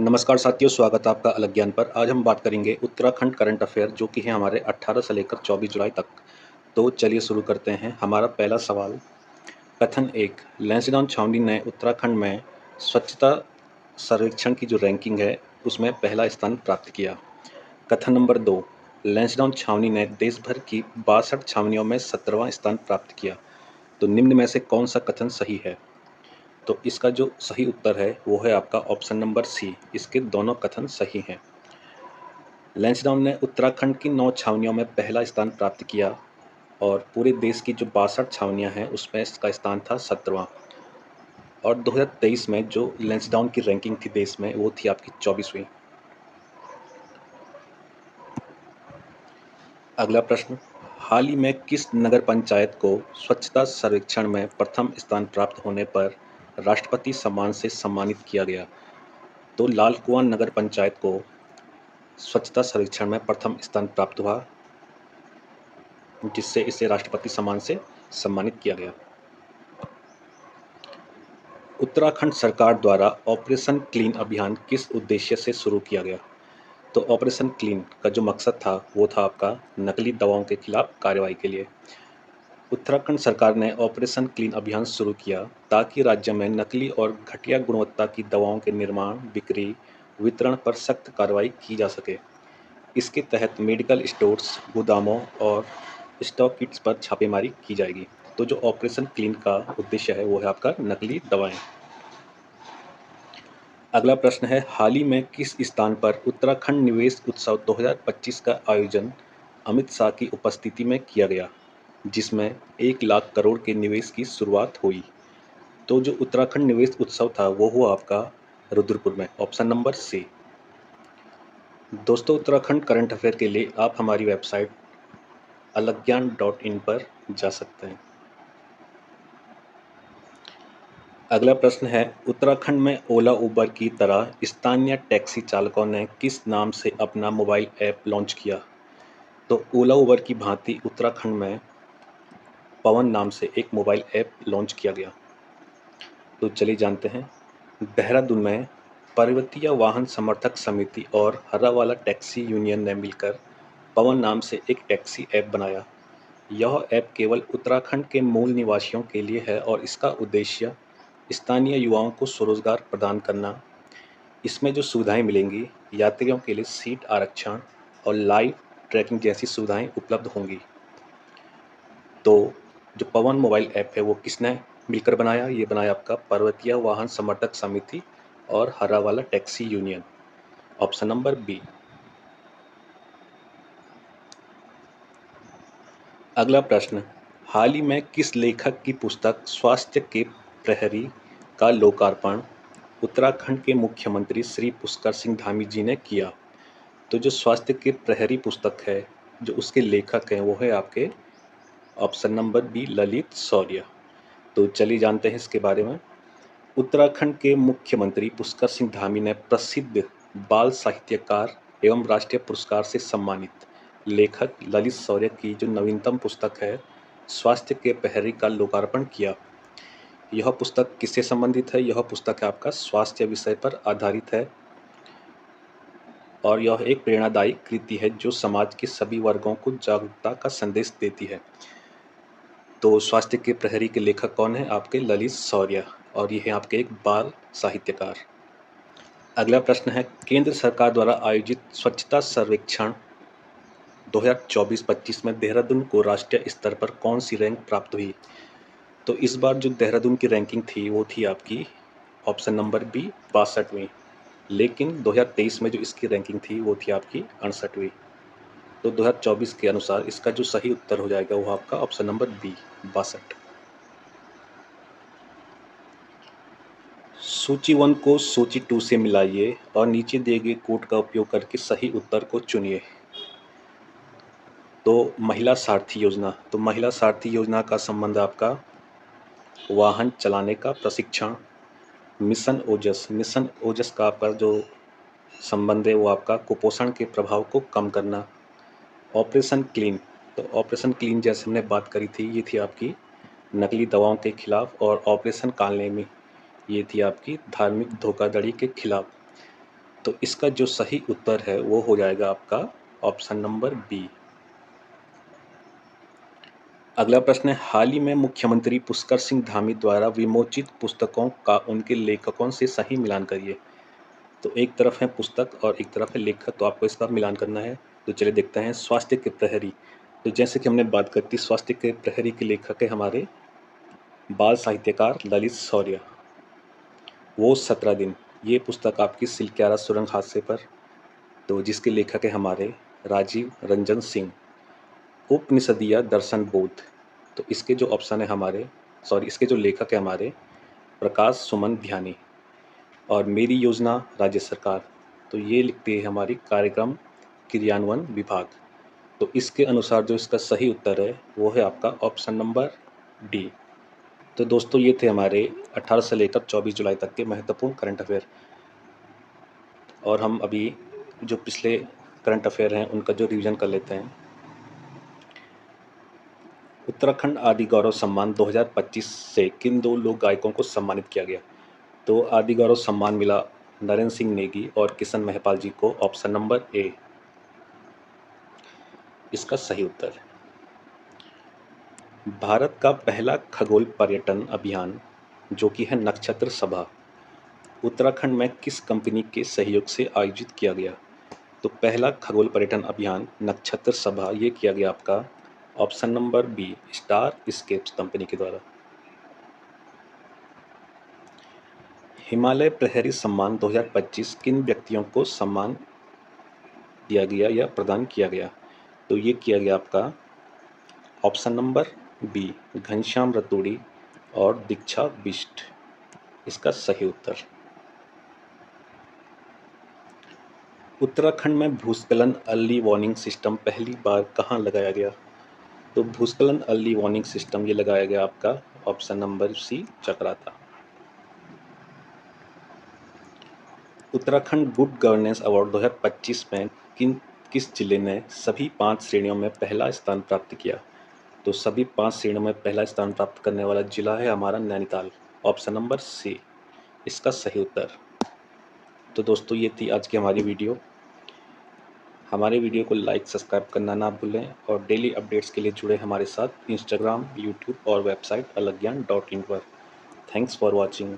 नमस्कार साथियों, स्वागत है आपका अलग ज्ञान पर। आज हम बात करेंगे उत्तराखंड करंट अफेयर जो कि है हमारे 18 से लेकर 24 जुलाई तक। तो चलिए शुरू करते हैं। हमारा पहला सवाल, कथन 1, लैंसडाउन छावनी ने उत्तराखंड में स्वच्छता सर्वेक्षण की जो रैंकिंग है उसमें पहला स्थान प्राप्त किया। कथन नंबर 2, लैंसडाउन छावनी ने देश भर की 62 छावनियों में 17वां स्थान प्राप्त किया। तो निम्न में से कौन सा कथन सही है? तो इसका जो सही उत्तर है वो है आपका ऑप्शन नंबर सी। इसके दोनों कथन सही हैं। लैंसडाउन ने उत्तराखंड की 9 छावनियों में पहला स्थान प्राप्त किया और पूरे देश की जो 62 छावनियां हैं उसमें इसका स्थान था 17वां। और 2023 में जो लैंसडाउन की रैंकिंग थी देश में वो थी आपकी 24वीं। अगला प्रश्न, हाल ही में किस नगर पंचायत को स्वच्छता सर्वेक्षण में प्रथम स्थान प्राप्त होने पर राष्ट्रपति सम्मान से सम्मानित किया गया? तो लाल कुआं नगर पंचायत को स्वच्छता सर्वेक्षण में प्रथम स्थान प्राप्त हुआ, जिससे इसे राष्ट्रपति सम्मान से सम्मानित किया गया। उत्तराखंड सरकार द्वारा ऑपरेशन क्लीन अभियान किस उद्देश्य से शुरू किया गया? तो ऑपरेशन क्लीन का जो मकसद था वो था आपका नकली दवाओं के खिलाफ कार्रवाई के लिए। उत्तराखंड सरकार ने ऑपरेशन क्लीन अभियान शुरू किया ताकि राज्य में नकली और घटिया गुणवत्ता की दवाओं के निर्माण, बिक्री, वितरण पर सख्त कार्रवाई की जा सके। इसके तहत मेडिकल स्टोर्स, गोदामों और स्टॉक किट्स पर छापेमारी की जाएगी। तो जो ऑपरेशन क्लीन का उद्देश्य है वो है आपका नकली दवाएं। अगला प्रश्न है, हाल ही में किस स्थान पर उत्तराखंड निवेश उत्सव 2025 का आयोजन अमित शाह की उपस्थिति में किया गया, जिसमें 1 लाख करोड़ के निवेश की शुरुआत हुई? तो जो उत्तराखंड निवेश उत्सव था वो हुआ आपका रुद्रपुर में, ऑप्शन नंबर सी। दोस्तों, उत्तराखंड करंट अफेयर के लिए आप हमारी वेबसाइट अलगज्ञान.in पर जा सकते हैं। अगला प्रश्न है, उत्तराखंड में ओला उबर की तरह स्थानीय टैक्सी चालकों ने किस नाम से अपना मोबाइल ऐप लॉन्च किया? तो ओला उबर की भांति उत्तराखंड में पवन नाम से एक मोबाइल ऐप लॉन्च किया गया। तो चलिए जानते हैं। देहरादून में पर्वतीय वाहन समर्थक समिति और हर्रावाला टैक्सी यूनियन ने मिलकर पवन नाम से एक टैक्सी ऐप बनाया। यह ऐप केवल उत्तराखंड के मूल निवासियों के लिए है और इसका उद्देश्य स्थानीय युवाओं को स्वरोजगार प्रदान करना। इसमें जो सुविधाएं मिलेंगी, यात्रियों के लिए सीट आरक्षण और लाइव ट्रैकिंग जैसी सुविधाएं उपलब्ध होंगी। तो जो पवन मोबाइल ऐप है वो किसने मिलकर बनाया? ये बनाया आपका पर्वतीय वाहन समर्थक समिति और Harrawala taxi union, option number B. अगला प्रश्न, हाल ही में किस लेखक की पुस्तक स्वास्थ्य के प्रहरी का लोकार्पण उत्तराखंड के मुख्यमंत्री श्री पुष्कर सिंह धामी जी ने किया? तो जो स्वास्थ्य के प्रहरी पुस्तक है, जो उसके लेखक हैं वो है आपके ऑप्शन नंबर बी, ललित शौर्य। तो चलिए जानते हैं इसके बारे में। उत्तराखंड के मुख्यमंत्री पुष्कर सिंह धामी ने प्रसिद्ध बाल साहित्यकार एवं राष्ट्रीय पुरस्कार से सम्मानित लेखक ललित शौर्य की जो नवीनतम पुस्तक है स्वास्थ्य के प्रहरी का लोकार्पण किया। यह पुस्तक किससे संबंधित है? यह पुस्तक है आपका स्वास्थ्य विषय पर आधारित है और यह एक प्रेरणादायी कृति है जो समाज के सभी वर्गों को जागरूकता का संदेश देती है। तो स्वास्थ्य के प्रहरी के लेखक कौन है? आपके ललित शौर्य, और ये है आपके एक बाल साहित्यकार। अगला प्रश्न है, केंद्र सरकार द्वारा आयोजित स्वच्छता सर्वेक्षण 2024-25 में देहरादून को राष्ट्रीय स्तर पर कौन सी रैंक प्राप्त हुई? तो इस बार जो देहरादून की रैंकिंग थी वो थी आपकी ऑप्शन नंबर बी, 62वीं। लेकिन 2023 में जो इसकी रैंकिंग थी वो थी आपकी 68वीं। तो 2024 के अनुसार इसका जो सही उत्तर हो जाएगा वो आपका ऑप्शन नंबर बी, 62। सूची 1 को सूची 2 से मिलाइए और नीचे दिए गए कोड का उपयोग करके सही उत्तर को चुनिए। तो महिला सारथी योजना, तो महिला सारथी योजना का संबंध आपका वाहन चलाने का प्रशिक्षण। मिशन ओजस, मिशन ओजस का आपका जो संबंध है वो आपका कुपोषण के प्रभाव को कम करना। ऑपरेशन क्लीन, तो ऑपरेशन क्लीन जैसे हमने बात करी थी ये थी आपकी नकली दवाओं के खिलाफ, और ऑपरेशन कालनेमी ये थी आपकी धार्मिक धोखाधड़ी के खिलाफ। तो इसका जो सही उत्तर है वो हो जाएगा आपका ऑप्शन नंबर बी। अगला प्रश्न है, हाल ही में मुख्यमंत्री पुष्कर सिंह धामी द्वारा विमोचित पुस्तकों का उनके लेखकों से सही मिलान करिए। तो एक तरफ है पुस्तक और एक तरफ है लेखक, तो आपको इसका मिलान करना है। तो चलिए देखते हैं। स्वास्थ्य के प्रहरी, तो जैसे कि हमने बात कर थी, स्वास्थ्य के प्रहरी के लेखक है हमारे बाल साहित्यकार ललित शौर्य। वो 17 दिन, ये पुस्तक आपकी सिलक्यारा सुरंग हादसे पर, तो जिसके लेखक है हमारे राजीव रंजन सिंह। उपनिषदीय दर्शन बोध, तो इसके जो ऑप्शन है हमारे इसके जो लेखक है हमारे प्रकाश सुमन ध्यानी। और मेरी योजना राज्य सरकार, तो ये लिखती है हमारी कार्यक्रम क्रियान्वयन विभाग। तो इसके अनुसार जो इसका सही उत्तर है वो है आपका ऑप्शन नंबर डी। तो दोस्तों ये थे हमारे 18 से लेकर 24 जुलाई तक के महत्वपूर्ण करंट अफेयर। और हम अभी जो पिछले करंट अफेयर हैं उनका जो रिवीजन कर लेते हैं। उत्तराखंड आदि गौरव सम्मान 2025 से किन दो लोक गायकों को सम्मानित किया गया? तो आदि गौरव सम्मान मिला नरेंद्र सिंह नेगी और किशन महपाल जी को, ऑप्शन नंबर ए इसका सही उत्तर है। भारत का पहला खगोल पर्यटन अभियान जो कि है नक्षत्र सभा, उत्तराखंड में किस कंपनी के सहयोग से आयोजित किया गया? तो पहला खगोल पर्यटन अभियान नक्षत्र सभा ये किया गया आपका option number B star scapes company के द्वारा। हिमालय प्रहरी सम्मान 2025 किन व्यक्तियों को सम्मान दिया गया या प्रदान किया गया? तो ये किया गया आपका option number B Ghanshyam Raturi और दीक्षा बिष्ट, इसका सही उत्तर। उत्तराखंड में भूस्खलन अर्ली वार्निंग सिस्टम पहली बार कहाँ लगाया गया? तो भूस्खलन अर्ली वार्निंग सिस्टम ये लगाया गया आपका option number C Chakrata. Uttarakhand good governance award 2025 में किस जिले ने सभी 5 श्रेणियों में पहला स्थान प्राप्त किया? तो सभी 5 श्रेणियों में पहला स्थान प्राप्त करने वाला जिला है हमारा नैनीताल, ऑप्शन नंबर सी इसका सही उत्तर। तो दोस्तों ये थी आज की हमारी वीडियो। हमारे वीडियो को लाइक सब्सक्राइब करना ना भूलें और डेली अपडेट्स के लिए जुड़े हमारे साथ इंस्टाग्राम, यूट्यूब और वेबसाइट अलगज्ञान.in पर। Thanks for watching.